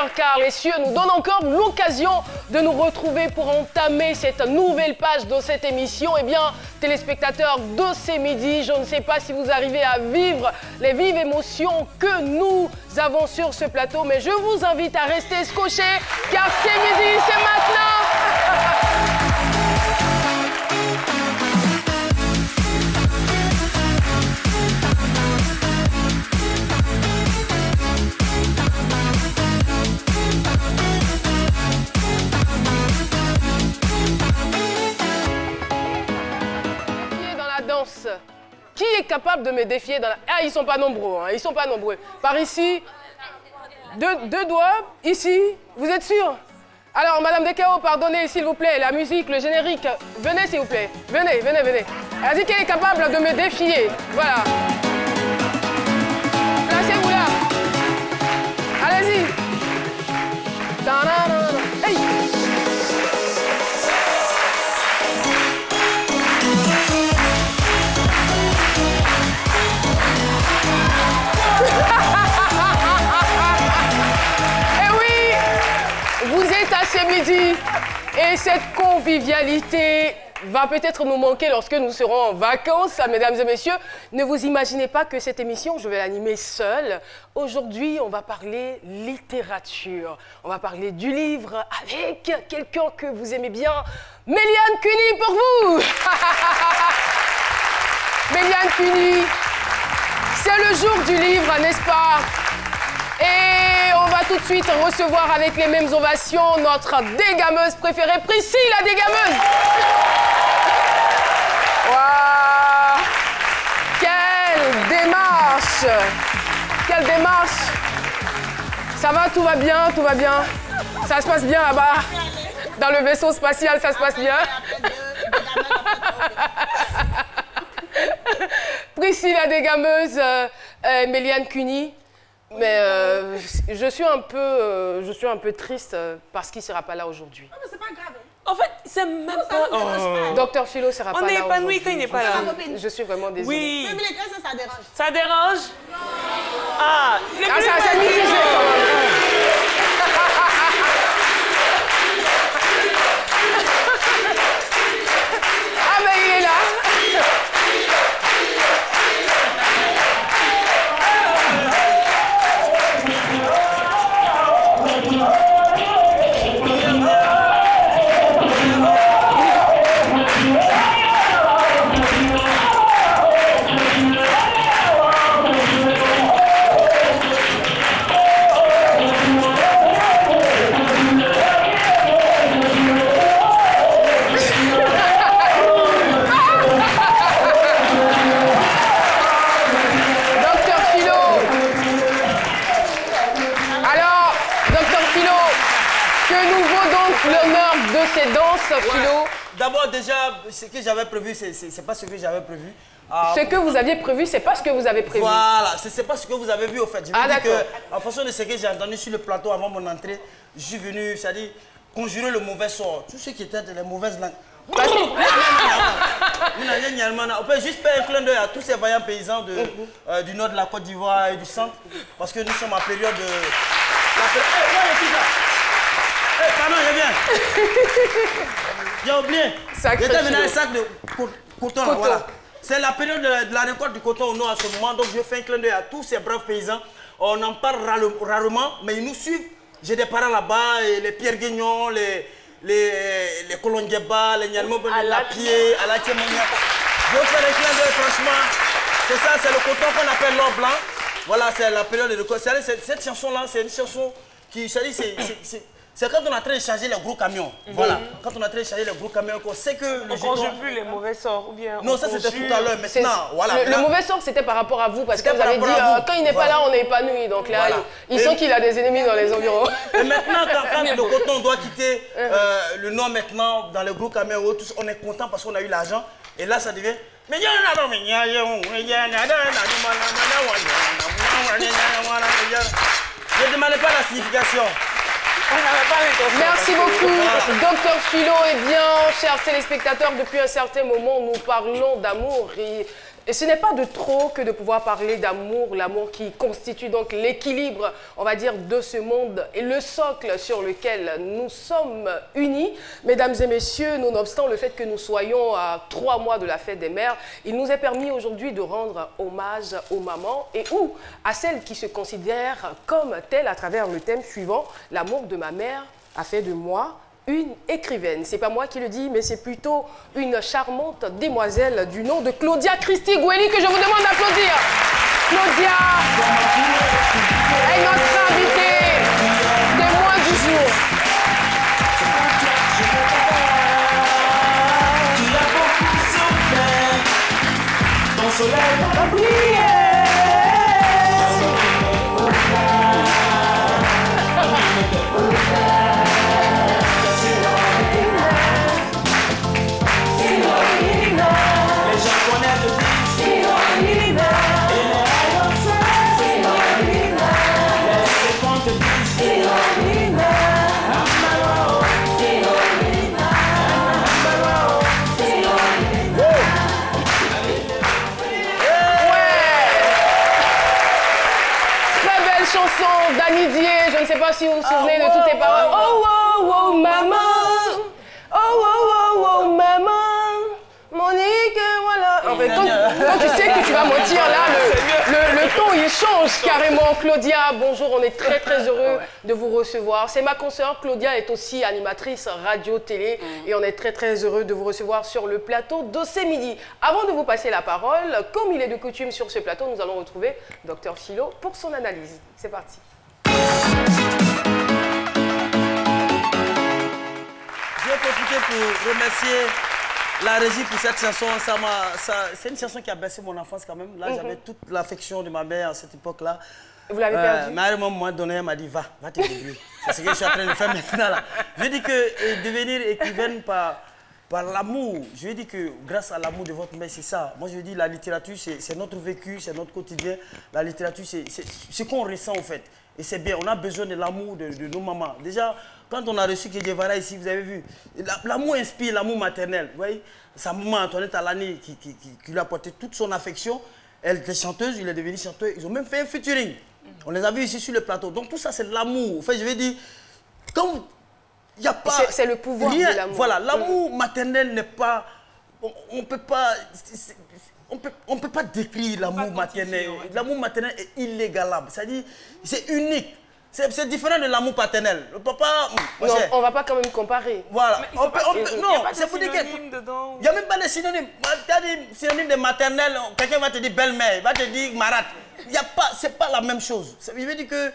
Seigneur, car les cieux nous donnent encore l'occasion de nous retrouver pour entamer cette nouvelle page de cette émission. Eh bien, téléspectateurs de C'est Midi, je ne sais pas si vous arrivez à vivre les vives émotions que nous avons sur ce plateau, mais je vous invite à rester scotchés, car C'est Midi, c'est maintenant. Qui est capable de me défier dans la... Ah, ils sont pas nombreux, hein. Ils sont pas nombreux. Par ici, deux doigts, ici, vous êtes sûr? Alors, Madame Dekao, pardonnez, s'il vous plaît, la musique, le générique. Venez, s'il vous plaît. Venez, venez, venez. Elle a dit qu'elle est capable de me défier. Voilà. Placez-vous là. Allez-y. Hey. C'est Midi et cette convivialité va peut-être nous manquer lorsque nous serons en vacances, mesdames et messieurs. Ne vous imaginez pas que cette émission, je vais l'animer seule. Aujourd'hui, on va parler littérature. On va parler du livre avec quelqu'un que vous aimez bien, Méliane Cuny pour vous. Méliane Cuny, c'est le jour du livre, n'est-ce pas? Et on va tout de suite recevoir avec les mêmes ovations notre dégameuse préférée, Priscille la dégameuse. Waouh! Quelle démarche! Quelle démarche! Ça va, tout va bien, tout va bien. Ça se passe bien là-bas. Dans le vaisseau spatial, ça se passe bien. Priscille la dégameuse, Méliane Cuny. Mais je suis un peu triste parce qu'il ne sera pas là aujourd'hui. Non, mais c'est pas grave. En fait, c'est même pas... Docteur Philo ne sera pas là aujourd'hui. On est épanoui quand il n'est pas là. Je suis vraiment désolée. Oui. Même les graisses, ça dérange. Ça dérange? Ah, ça mitigé quand même. Ah, mais il est là. Ces danses, Philo. D'abord, déjà, ce que j'avais prévu, c'est pas ce que j'avais prévu. Ce que vous aviez prévu, c'est pas ce que vous avez prévu. Voilà, c'est pas ce que vous avez vu au fait. Je veux dire que, en fonction de ce que j'ai entendu sur le plateau avant mon entrée, je suis venu, c'est-à-dire, conjurer le mauvais sort. Tout ce qui était de la mauvaise langue. On peut juste faire un clin d'œil à tous ces vaillants paysans du nord de la Côte d'Ivoire et du centre, parce que nous sommes en période de... Pardon, je viens. J'ai oublié. J'étais venu un sac de coton. Là, voilà. C'est la période de la récolte du coton au nord à ce moment, donc je fais un clin d'œil à tous ces braves paysans. On en parle rarement, mais ils nous suivent. J'ai des parents là-bas, les Pierre Guignon, les Colondieba, les Nyalmo, la Pied, à la Tiemonia. Je vais faire un clin d'œil, franchement. C'est ça, c'est le coton qu'on appelle l'or blanc. Voilà, c'est la période de récolte. Cette chanson-là, c'est une chanson qui, c'est quand on est en train de charger les gros camions. Voilà. Quand on est en train de charger les gros camions, on sait que le jeton... On ne conjugue plus les mauvais sorts ou bien... Non, ça c'était tout à l'heure. Maintenant, voilà. Le mauvais sort, c'était par rapport à vous, parce que vous avez dit, quand il n'est pas là, on est épanoui. Donc là, il sent qu'il a des ennemis dans les environs. Et maintenant, quand le coton doit quitter le nord maintenant, dans les gros camions, on est content parce qu'on a eu l'argent. Et là, ça devient... Je ne demandais pas la signification. Merci beaucoup, Docteur Philo. Eh bien, chers téléspectateurs, depuis un certain moment, nous parlons d'amour. Et ce n'est pas de trop que de pouvoir parler d'amour, l'amour qui constitue donc l'équilibre, on va dire, de ce monde et le socle sur lequel nous sommes unis. Mesdames et messieurs, nonobstant le fait que nous soyons à 3 mois de la fête des mères, il nous est permis aujourd'hui de rendre hommage aux mamans et ou à celles qui se considèrent comme telles à travers le thème suivant, l'amour de ma mère a fait de moi une écrivaine. C'est pas moi qui le dis, mais c'est plutôt une charmante demoiselle du nom de Claudia Christy Goueli que je vous demande d'applaudir. Claudia est notre invitée témoin du jour. Tu l'as beaucoup sauvé, ton soleil va briller. Dany Dié, je ne sais pas si vous vous souvenez de toutes les paroles. Oh, oh, oh, maman. Oh, oh, oh, oh, maman. Monique, voilà. En fait, quand tu sais que tu vas mentir, là, le ton, il change carrément. Claudia, bonjour, on est très, très heureux de vous recevoir. C'est ma consoeur. Claudia est aussi animatrice radio-télé et on est très, très heureux de vous recevoir sur le plateau de ce midi. Avant de vous passer la parole, comme il est de coutume sur ce plateau, nous allons retrouver Dr Philo pour son analyse. C'est parti. Je vais profiter pour remercier la régie pour cette chanson. C'est une chanson qui a bercé mon enfance quand même. Là, j'avais toute l'affection de ma mère à cette époque-là. Vous l'avez perdu? Ma mère, à un moment donné, elle m'a dit, va te débrouiller. C'est ce que je suis en train de faire maintenant. Là. Je dis que devenir écrivaine par l'amour, je lui dis que grâce à l'amour de votre mère, c'est ça. Moi, je dis la littérature, c'est notre vécu, c'est notre quotidien. La littérature, c'est ce qu'on ressent en fait. Et c'est bien, on a besoin de l'amour de nos mamans. Déjà, quand on a reçu Kédiévara ici, vous avez vu, l'amour inspire, l'amour maternel. Vous voyez, sa maman Antoinette Alani qui lui a apporté toute son affection. Elle était chanteuse, il est devenu chanteur. Ils ont même fait un featuring. On les a vus ici sur le plateau. Donc tout ça, c'est de l'amour. En fait, je vais dire, comme il n'y a pas... C'est le pouvoir de l'amour. Voilà, l'amour maternel n'est pas... On ne peut pas... On peut pas décrire l'amour maternel. L'amour maternel est illégalable. C'est-à-dire, c'est unique. C'est différent de l'amour paternel. Le papa... Non, on ne va pas quand même comparer. Voilà. Non, c'est pour dire qu'il n'y a même pas de synonyme. Tu as dit synonyme de maternel, quelqu'un va te dire belle-mère, va te dire marate. C'est pas la même chose. Je veux dire que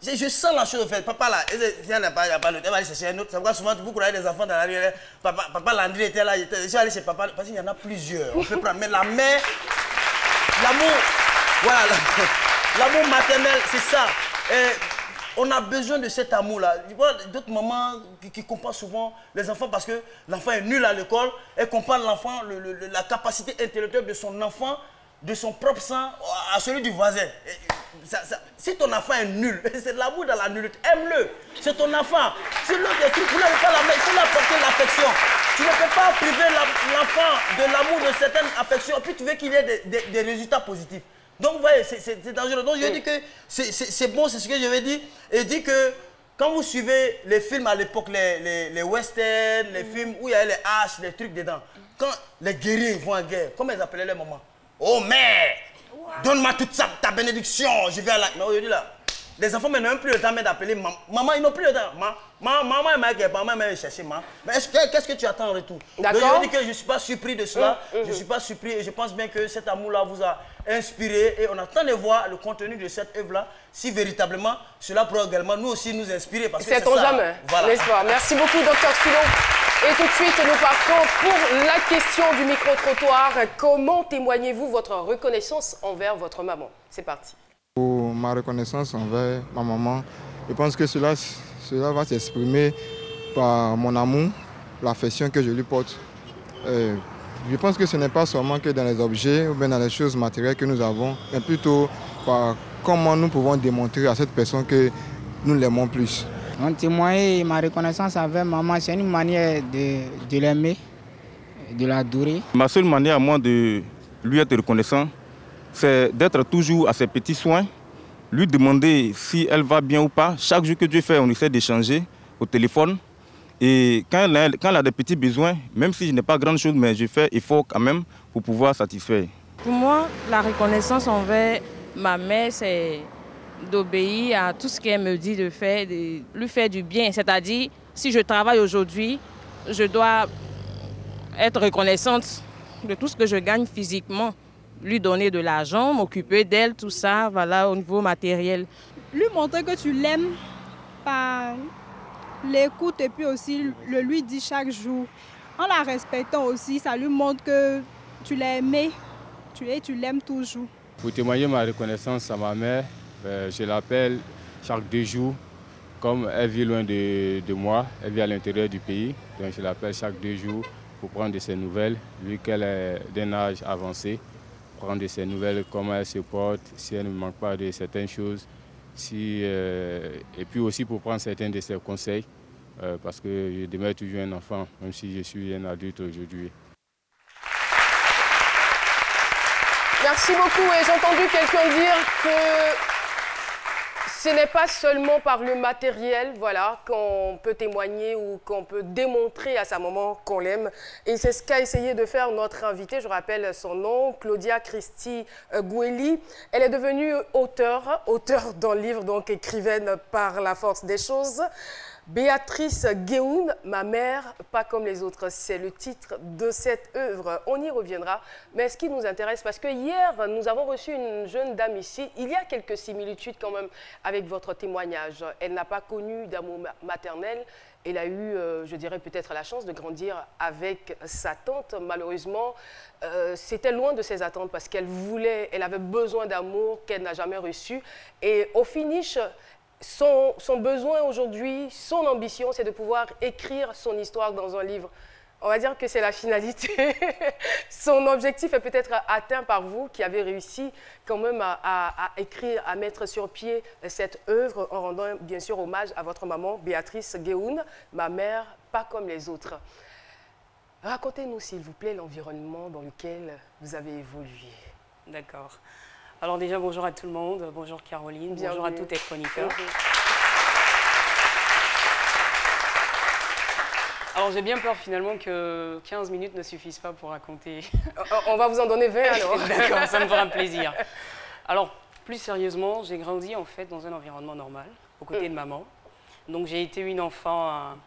je sens la chose en fait. Papa là, il n'y a pas le temps, il va aller chercher un autre. Ça veut dire souvent, vous croyez des enfants dans la rue. Papa Landry était là, je suis allé chez papa, parce qu'il y en a plusieurs. On peut prendre. Mais la mère, l'amour, voilà, l'amour maternel, c'est ça. On a besoin de cet amour-là. D'autres mamans qui comparent souvent les enfants parce que l'enfant est nul à l'école. Elles comparent l'enfant, la capacité intellectuelle de son enfant, de son propre sang, à celui du voisin. Si ton enfant est nul, c'est de l'amour dans la nullité. Aime-le. C'est ton enfant. Si l'autre est truc, vous n'avez pas la main, il faut lui apporter l'affection. Tu ne peux pas priver l'enfant de l'amour de certaines affections, puis tu veux qu'il ait des résultats positifs. Donc, vous voyez, c'est dangereux. Donc, je dis que c'est bon, c'est ce que je vais dire. Et dit que quand vous suivez les films à l'époque, les westerns, les films où il y avait les haches, les trucs dedans, quand les guerriers vont en guerre, comment ils appelaient leur maman? Oh, mère, donne-moi toute ta bénédiction, je vais à la... Mais aujourd'hui, là, les enfants n'ont même plus le temps d'appeler maman. Maman, ils n'ont plus le temps. Maman, maman m'a cherché maman. Mais qu'est-ce que tu attends en retour? D'accord. Donc, je dis que je ne suis pas surpris de cela. Je ne suis pas surpris et je pense bien que cet amour-là vous a inspiré. Et on attend de voir le contenu de cette œuvre-là, si véritablement cela pourrait également nous aussi nous inspirer. C'est-on jamais, voilà. N'est-ce pas? Merci beaucoup, Dr Philo. Et tout de suite, nous partons pour la question du micro-trottoir. Comment témoignez-vous votre reconnaissance envers votre maman? C'est parti. Pour ma reconnaissance envers ma maman, je pense que cela va s'exprimer par mon amour, l'affection que je lui porte. Je pense que ce n'est pas seulement que dans les objets ou bien dans les choses matérielles que nous avons, mais plutôt par comment nous pouvons démontrer à cette personne que nous l'aimons plus. On témoigne ma reconnaissance envers maman, c'est une manière de l'aimer, de l'adorer. Ma seule manière à moi de lui être reconnaissant, c'est d'être toujours à ses petits soins, lui demander si elle va bien ou pas. Chaque jour que Dieu fait, on essaie d'échanger au téléphone. Et quand elle a des petits besoins, même si je n'ai pas grand chose, mais je fais effort quand même pour pouvoir satisfaire. Pour moi, la reconnaissance envers ma mère, c'est d'obéir à tout ce qu'elle me dit de faire, de lui faire du bien. C'est-à-dire, si je travaille aujourd'hui, je dois être reconnaissante de tout ce que je gagne physiquement. Lui donner de l'argent, m'occuper d'elle, tout ça, voilà, au niveau matériel. Lui montrer que tu l'aimes par l'écoute et puis aussi le lui dire chaque jour. En la respectant aussi, ça lui montre que tu l'as aimé et tu l'aimes toujours. Pour témoigner ma reconnaissance à ma mère, je l'appelle chaque 2 jours. Comme elle vit loin de moi, elle vit à l'intérieur du pays, donc je l'appelle chaque 2 jours pour prendre de ses nouvelles, vu qu'elle est d'un âge avancé. Prendre de ses nouvelles, comment elle se porte, si elle ne manque pas de certaines choses, et puis aussi pour prendre certains de ses conseils, parce que je demeure toujours un enfant, même si je suis un adulte aujourd'hui. Merci beaucoup. Et j'ai entendu quelqu'un dire que ce n'est pas seulement par le matériel, voilà, qu'on peut témoigner ou qu'on peut démontrer à sa maman qu'on l'aime. Et c'est ce qu'a essayé de faire notre invitée. Je rappelle son nom, Claudia Christie Goueli. Elle est devenue auteure d'un livre, donc écrivaine par la force des choses. Béatrice Guéoun, ma mère, pas comme les autres, c'est le titre de cette œuvre. On y reviendra, mais ce qui nous intéresse, parce que hier, nous avons reçu une jeune dame ici, il y a quelques similitudes quand même avec votre témoignage. Elle n'a pas connu d'amour maternel, elle a eu, je dirais peut-être la chance de grandir avec sa tante. Malheureusement, c'était loin de ses attentes parce qu'elle avait besoin d'amour qu'elle n'a jamais reçu. Et au finish, son besoin aujourd'hui, son ambition, c'est de pouvoir écrire son histoire dans un livre. On va dire que c'est la finalité. Son objectif est peut-être atteint par vous qui avez réussi quand même à écrire, à mettre sur pied cette œuvre en rendant bien sûr hommage à votre maman, Béatrice Guéoun, ma mère, pas comme les autres. Racontez-nous s'il vous plaît l'environnement dans lequel vous avez évolué. D'accord. Alors déjà, bonjour à tout le monde, bonjour Caroline, bonjour à tous tes chroniqueurs. Alors j'ai bien peur finalement que 15 minutes ne suffisent pas pour raconter. On va vous en donner 20 alors. D'accord, ça me fera plaisir. Alors, plus sérieusement, j'ai grandi en fait dans un environnement normal, aux côtés de maman. Donc j'ai été une enfant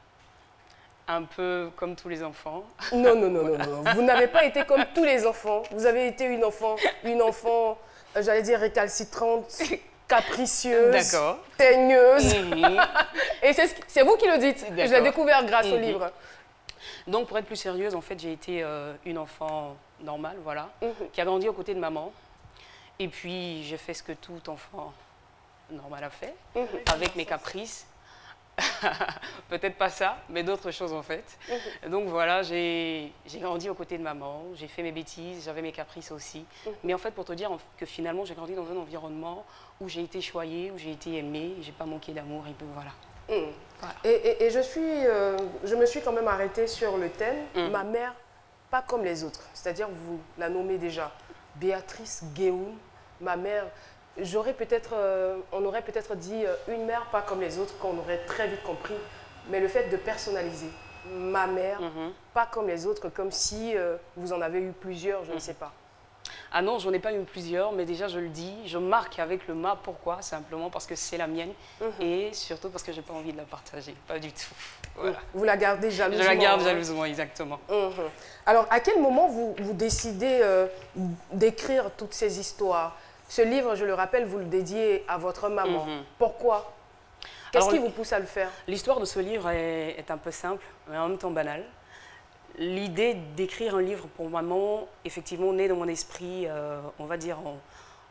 un peu comme tous les enfants. Non, non, non, non, non. Vous n'avez pas été comme tous les enfants. Vous avez été une enfant, j'allais dire récalcitrante, capricieuse, teigneuse. Et c'est vous qui le dites. Je l'ai découvert grâce au livre. Donc, pour être plus sérieuse, en fait, j'ai été une enfant normale, voilà, qui a grandi aux côtés de maman. Et puis, j'ai fait ce que tout enfant normal a fait, avec mes caprices. Peut-être pas ça, mais d'autres choses en fait. Donc voilà, j'ai grandi aux côtés de maman, j'ai fait mes bêtises, j'avais mes caprices aussi. Mais en fait, pour te dire que finalement, j'ai grandi dans un environnement où j'ai été choyée, où j'ai été aimée, j'ai pas manqué d'amour et puis voilà. Voilà. Et je me suis quand même arrêtée sur le thème ma mère, pas comme les autres. C'est-à-dire, vous la nommez déjà, Béatrice Guéoun, ma mère. On aurait peut-être dit une mère pas comme les autres, qu'on aurait très vite compris. Mais le fait de personnaliser ma mère, pas comme les autres, comme si vous en avez eu plusieurs, je ne sais pas. Ah non, j'en ai pas eu plusieurs, mais déjà je le dis, je marque avec le ma. Pourquoi? Simplement parce que c'est la mienne et surtout parce que j'ai pas envie de la partager, pas du tout. Voilà. Vous la gardez jalousement? Je la garde jalousement, exactement. Alors, à quel moment vous décidez d'écrire toutes ces histoires? Ce livre, je le rappelle, vous le dédiez à votre maman. Pourquoi? Qu'est-ce qui vous pousse à le faire? L'histoire de ce livre est un peu simple, mais en même temps banale. L'idée d'écrire un livre pour maman, effectivement, naît dans mon esprit, on va dire,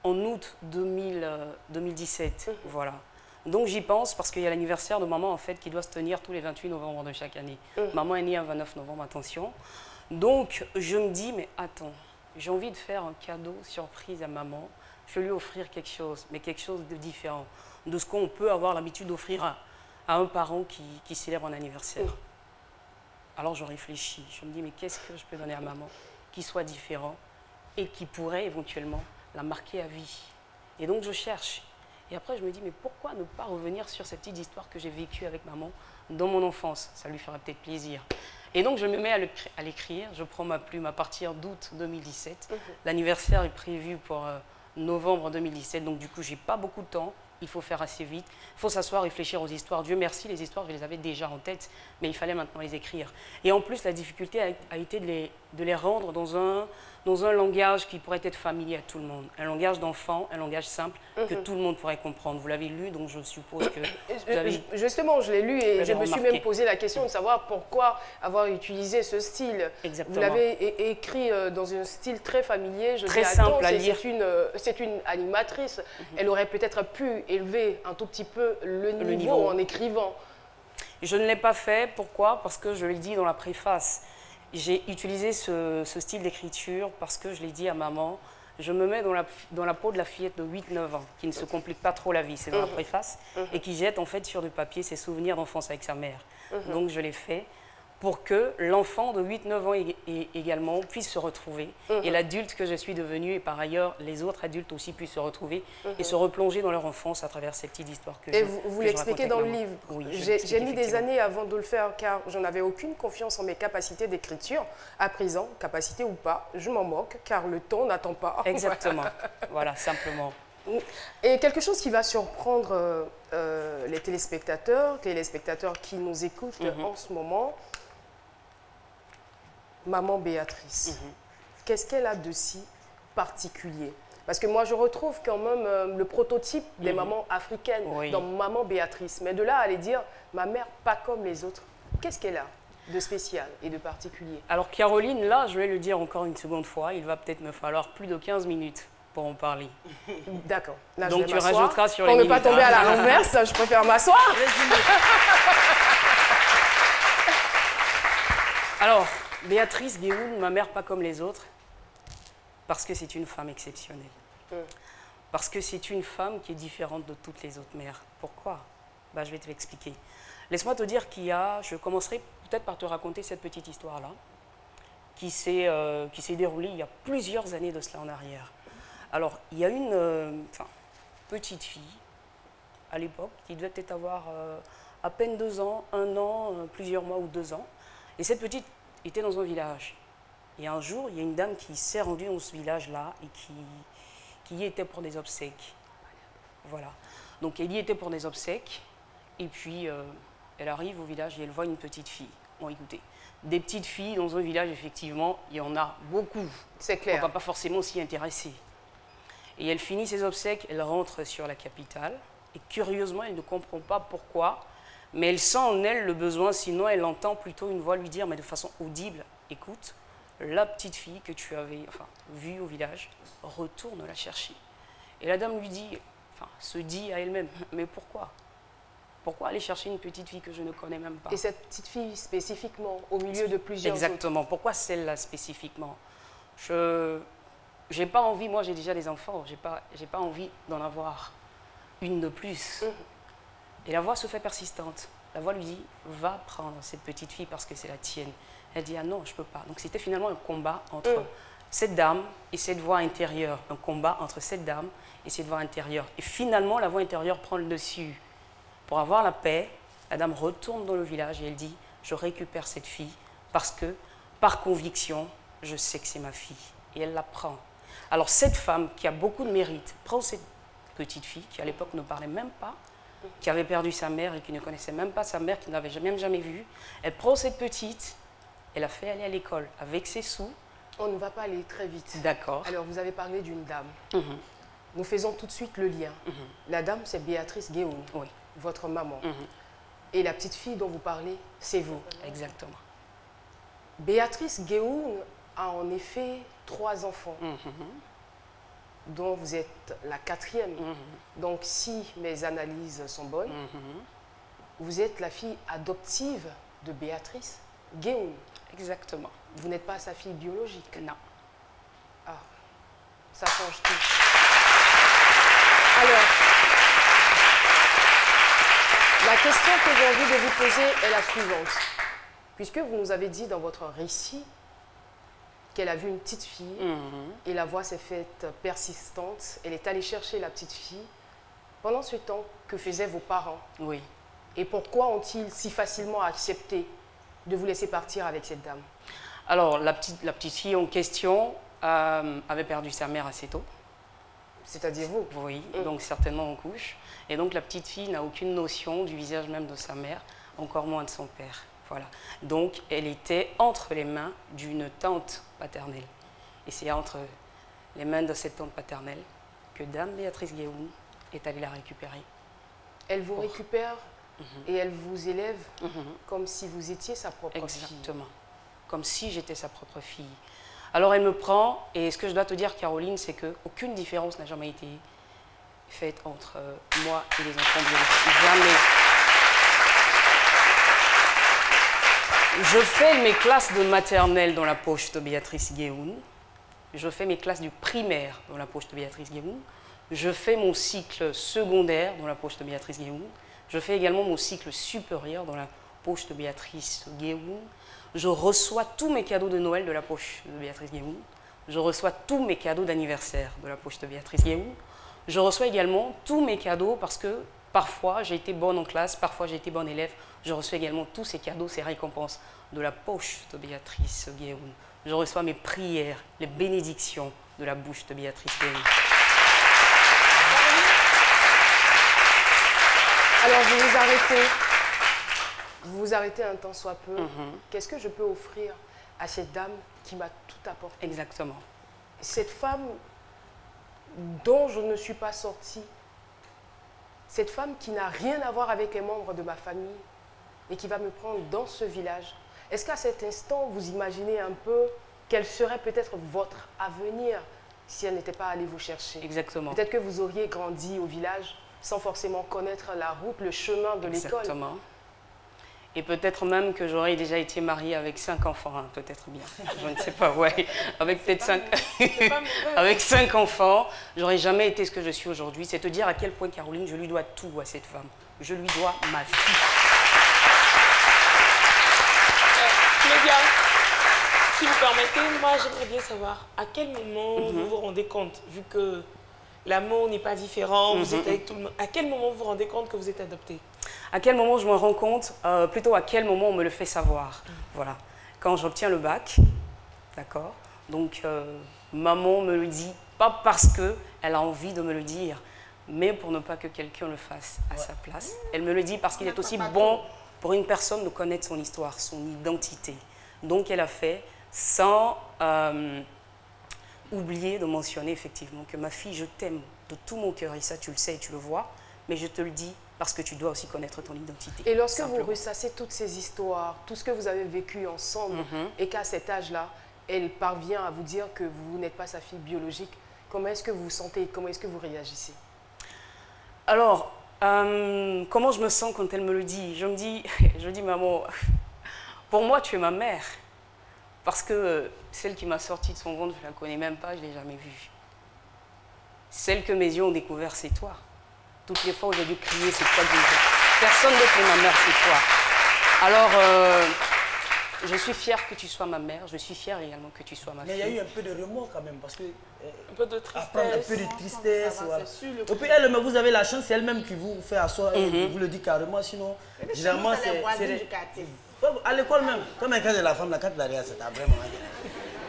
en août 2017. Voilà. Donc j'y pense parce qu'il y a l'anniversaire de maman, en fait, qui doit se tenir tous les 28 novembre de chaque année. Maman est née un 29 novembre, attention. Donc je me dis, mais attends, j'ai envie de faire un cadeau surprise à maman. Je vais lui offrir quelque chose, mais quelque chose de différent, de ce qu'on peut avoir l'habitude d'offrir à un parent qui célèbre un anniversaire. Alors je réfléchis, je me dis, mais qu'est-ce que je peux donner à maman qui soit différent et qui pourrait éventuellement la marquer à vie. Et donc je cherche. Et après je me dis, mais pourquoi ne pas revenir sur cette petite histoire que j'ai vécue avec maman dans mon enfance? Ça lui fera peut-être plaisir. Et donc je me mets à l'écrire, je prends ma plume à partir d'août 2017. L'anniversaire est prévu pour novembre 2017, donc du coup j'ai pas beaucoup de temps. Il faut faire assez vite, il faut s'asseoir, réfléchir aux histoires. Dieu merci, les histoires, je les avais déjà en tête, mais il fallait maintenant les écrire. Et en plus, la difficulté a été de les rendre dans un langage qui pourrait être familier à tout le monde. Un langage d'enfant, un langage simple, que tout le monde pourrait comprendre. Vous l'avez lu, donc je suppose que vous avez... Justement, je l'ai lu et je me suis même posé la question de savoir pourquoi avoir utilisé ce style. Exactement. Vous l'avez écrit dans un style très familier. Très simple à lire. C'est une animatrice. Elle aurait peut-être pu élever un tout petit peu le niveau en écrivant. Je ne l'ai pas fait. Pourquoi? Parce que je l'ai dit dans la préface. J'ai utilisé ce style d'écriture parce que je l'ai dit à maman, je me mets dans la peau de la fillette de 8-9 ans, qui ne se complique pas trop la vie, c'est dans la préface, et qui jette en fait sur du papier ses souvenirs d'enfance avec sa mère. Donc je l'ai fait pour que l'enfant de 8-9 ans également puisse se retrouver, et l'adulte que je suis devenue, et par ailleurs les autres adultes aussi puissent se retrouver et se replonger dans leur enfance à travers cette petite histoire que et vous l'expliquez dans le livre. Oui, j'ai mis des années avant de le faire car je n'avais aucune confiance en mes capacités d'écriture. À présent, capacité ou pas, je m'en moque car le temps n'attend pas. Exactement, voilà, simplement. Et quelque chose qui va surprendre les téléspectateurs qui nous écoutent en ce moment, Maman Béatrice, qu'est-ce qu'elle a de si particulier? Parce que moi, je retrouve quand même le prototype des mamans africaines dans Maman Béatrice. Mais de là à aller dire, ma mère pas comme les autres, qu'est-ce qu'elle a de spécial et de particulier? Alors Caroline, là, je vais le dire encore une seconde fois, il va peut-être me falloir plus de 15 minutes pour en parler. D'accord. Donc tu rajouteras sur les minutes. Pour ne pas tomber à la renverse, je préfère m'asseoir. Alors, Béatrice Guéhoun, ma mère pas comme les autres, parce que c'est une femme exceptionnelle. Parce que c'est une femme qui est différente de toutes les autres mères. Pourquoi? Je vais te l'expliquer. Laisse-moi te dire je commencerai peut-être par te raconter cette petite histoire-là, qui s'est déroulée il y a plusieurs années de cela en arrière. Alors, il y a une petite fille, à l'époque, qui devait peut-être avoir à peine 2 ans, 1 an, plusieurs mois ou 2 ans. Et cette petite était dans un village. Et un jour, il y a une dame qui s'est rendue dans ce village-là et qui y était pour des obsèques. Voilà. Donc, elle y était pour des obsèques. Et puis, elle arrive au village et elle voit une petite fille. Bon, écoutez, des petites filles dans un village, effectivement, il y en a beaucoup. C'est clair. On ne va pas forcément s'y intéresser. Et elle finit ses obsèques, elle rentre sur la capitale. Et curieusement, elle ne comprend pas pourquoi. Mais elle sent en elle le besoin, sinon elle entend plutôt une voix lui dire, mais de façon audible, écoute, la petite fille que tu avais vue au village, retourne la chercher. Et la dame lui dit, se dit à elle-même, mais pourquoi? Pourquoi aller chercher une petite fille que je ne connais même pas? Et cette petite fille spécifiquement, au milieu de plusieurs Exactement. Autres. Pourquoi celle-là spécifiquement? J'ai pas envie, moi j'ai déjà des enfants, j'ai pas envie d'en avoir une de plus. Et la voix se fait persistante. La voix lui dit, va prendre cette petite fille parce que c'est la tienne. Elle dit, ah non, je ne peux pas. Donc c'était finalement un combat entre cette dame et cette voix intérieure. Un combat entre cette dame et cette voix intérieure. Et finalement, la voix intérieure prend le dessus. Pour avoir la paix, la dame retourne dans le village et elle dit, je récupère cette fille parce que, par conviction, je sais que c'est ma fille. Et elle la prend. Alors cette femme qui a beaucoup de mérite prend cette petite fille qui à l'époque ne parlait même pas, qui avait perdu sa mère et qui ne connaissait même pas sa mère, qui ne l'avait même jamais vue. Elle prend cette petite, elle la fait aller à l'école avec ses sous. On ne va pas aller très vite. D'accord. Alors, vous avez parlé d'une dame. Nous faisons tout de suite le lien. La dame, c'est Béatrice Guéhoun, votre maman. Et la petite fille dont vous parlez, c'est vous. Exactement. Béatrice Guéhoun a en effet 3 enfants. Dont vous êtes la 4e. Donc, si mes analyses sont bonnes, vous êtes la fille adoptive de Béatrice Guéhoun. Exactement. Vous n'êtes pas sa fille biologique? Non. Ah, ça change tout. Alors, la question que j'ai envie de vous poser est la suivante. Puisque vous nous avez dit dans votre récit qu'elle a vu une petite fille et la voix s'est faite persistante. Elle est allée chercher la petite fille. Pendant ce temps, que faisaient vos parents? Oui. Et pourquoi ont-ils si facilement accepté de vous laisser partir avec cette dame? Alors, la petite fille en question avait perdu sa mère assez tôt. C'est-à-dire vous? Oui, donc certainement en couche. Et donc la petite fille n'a aucune notion du visage même de sa mère, encore moins de son père. Voilà. Donc elle était entre les mains d'une tante paternelle. Et c'est entre les mains de cette tante paternelle que Dame Béatrice Guéhoun est allée la récupérer. Elle vous récupère et elle vous élève comme si vous étiez sa propre fille. Exactement. Comme si j'étais sa propre fille. Alors elle me prend, et ce que je dois te dire, Caroline, c'est qu'aucune différence n'a jamais été faite entre moi et les enfants biologiques. Jamais. Je fais mes classes de maternelle dans la poche de Béatrice Guéhoun. Je fais mes classes du primaire dans la poche de Béatrice Guéhoun. Je fais mon cycle secondaire dans la poche de Béatrice Guéhoun. Je fais également mon cycle supérieur dans la poche de Béatrice Guéhoun. Je reçois tous mes cadeaux de Noël de la poche de Béatrice Guéhoun. Je reçois tous mes cadeaux d'anniversaire de la poche de Béatrice Guéhoun. Je reçois également tous mes cadeaux parce que parfois j'ai été bonne en classe, parfois j'ai été bonne élève. Je reçois également tous ces cadeaux, ces récompenses de la poche de Béatrice Guéhoun. Je reçois mes prières, les bénédictions de la bouche de Béatrice Guéhoun. Alors vous vous arrêtez un temps soit peu. Qu'est-ce que je peux offrir à cette dame qui m'a tout apporté? Exactement. Cette femme dont je ne suis pas sortie, cette femme qui n'a rien à voir avec les membres de ma famille et qui va me prendre dans ce village. Est-ce qu'à cet instant, vous imaginez un peu quel serait peut-être votre avenir si elle n'était pas allée vous chercher? Exactement. Peut-être que vous auriez grandi au village sans forcément connaître la route, le chemin de l'école. Exactement. Et peut-être même que j'aurais déjà été mariée avec 5 enfants, hein, peut-être bien. Je ne sais pas, ouais. Avec peut-être 5... avec 5 enfants, j'aurais jamais été ce que je suis aujourd'hui. C'est te dire à quel point, Caroline, je lui dois tout à cette femme. Je lui dois ma vie. Claudia, si vous permettez, moi j'aimerais bien savoir à quel moment vous vous rendez compte, vu que l'amour n'est pas différent, vous êtes avec tout le monde, à quel moment vous vous rendez compte que vous êtes adoptée? À quel moment je me rends compte, plutôt à quel moment on me le fait savoir. Voilà. Quand j'obtiens le bac, d'accord, donc maman me le dit, pas parce qu'elle a envie de me le dire, mais pour ne pas que quelqu'un le fasse à sa place. Elle me le dit parce qu'il est aussi bon pour une personne de connaître son histoire, son identité. Donc elle a fait sans oublier de mentionner effectivement que ma fille, je t'aime de tout mon cœur, et ça tu le sais et tu le vois, mais je te le dis parce que tu dois aussi connaître ton identité. Et lorsque vous ressassez toutes ces histoires, tout ce que vous avez vécu ensemble, et qu'à cet âge-là, elle parvient à vous dire que vous n'êtes pas sa fille biologique, comment est-ce que vous vous sentez? Comment est-ce que vous réagissez? Alors, comment je me sens quand elle me le dit? Je dis, maman, pour moi, tu es ma mère. Parce que celle qui m'a sortie de son ventre, je ne la connais même pas, je ne l'ai jamais vue. Celle que mes yeux ont découvert, c'est toi. Toutes les fois où j'ai dû crier, c'est toi, Dieu. Personne d'autre n'est ma mère, c'est toi. Alors, je suis fière que tu sois ma mère, je suis fière également que tu sois ma fille. Mais il y a eu un peu de remords quand même, parce que... un peu de tristesse. Un peu de tristesse, voilà. Et puis elle, vous avez la chance, c'est elle-même qui vous fait asseoir, et vous le dit carrément, sinon, généralement, c'est... les voisins du quartier. À l'école même, comme un cas de la femme, la carte derrière, c'est vraiment...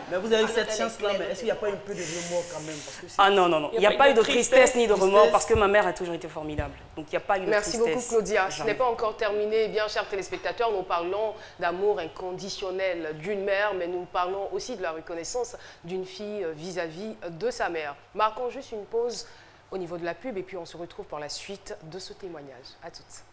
Mais vous avez eu cette chance-là, mais est-ce qu'il n'y a pas un peu de remords quand même? Ah non, non, non. Il n'y a pas eu de tristesse ni de remords parce que ma mère a toujours été formidable. Donc il n'y a pas eu de tristesse. Merci beaucoup, Claudia. Ce n'est pas encore terminé. Bien, chers téléspectateurs, nous parlons d'amour inconditionnel d'une mère, mais nous parlons aussi de la reconnaissance d'une fille vis-à-vis de sa mère. Marquons juste une pause au niveau de la pub et puis on se retrouve pour la suite de ce témoignage. À toutes.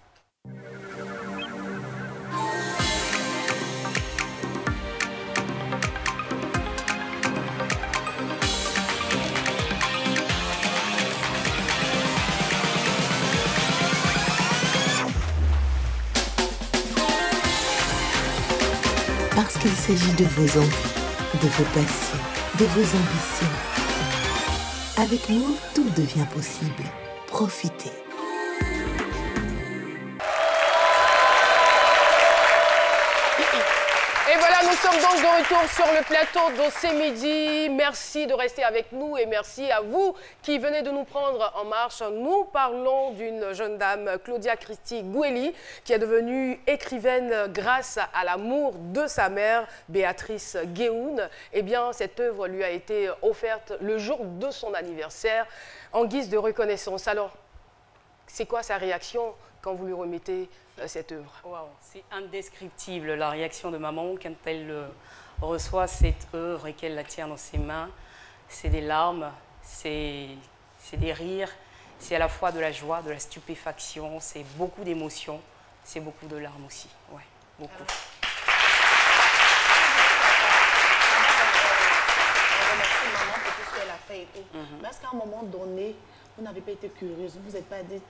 Parce qu'il s'agit de vos envies, de vos passions, de vos ambitions. Avec nous, tout devient possible. Profitez. Et voilà, nous sommes donc de retour sur le plateau d'Ossé Midi. Merci de rester avec nous et merci à vous qui venez de nous prendre en marche. Nous parlons d'une jeune dame, Claudia Christie Goueli, qui est devenue écrivaine grâce à l'amour de sa mère, Béatrice Guéhoun. Eh bien, cette œuvre lui a été offerte le jour de son anniversaire en guise de reconnaissance. Alors, c'est quoi sa réaction quand vous lui remettez cette œuvre? Wow, c'est indescriptible la réaction de maman quand elle reçoit cette œuvre et qu'elle la tient dans ses mains. C'est des larmes, c'est des rires, c'est à la fois de la joie, de la stupéfaction, c'est beaucoup d'émotions, c'est beaucoup de larmes aussi. Ouais, beaucoup. On remercie maman pour tout ce qu'elle a fait et tout. Mais est-ce qu'à un moment donné, vous n'avez pas été curieuse, vous n'êtes pas dit,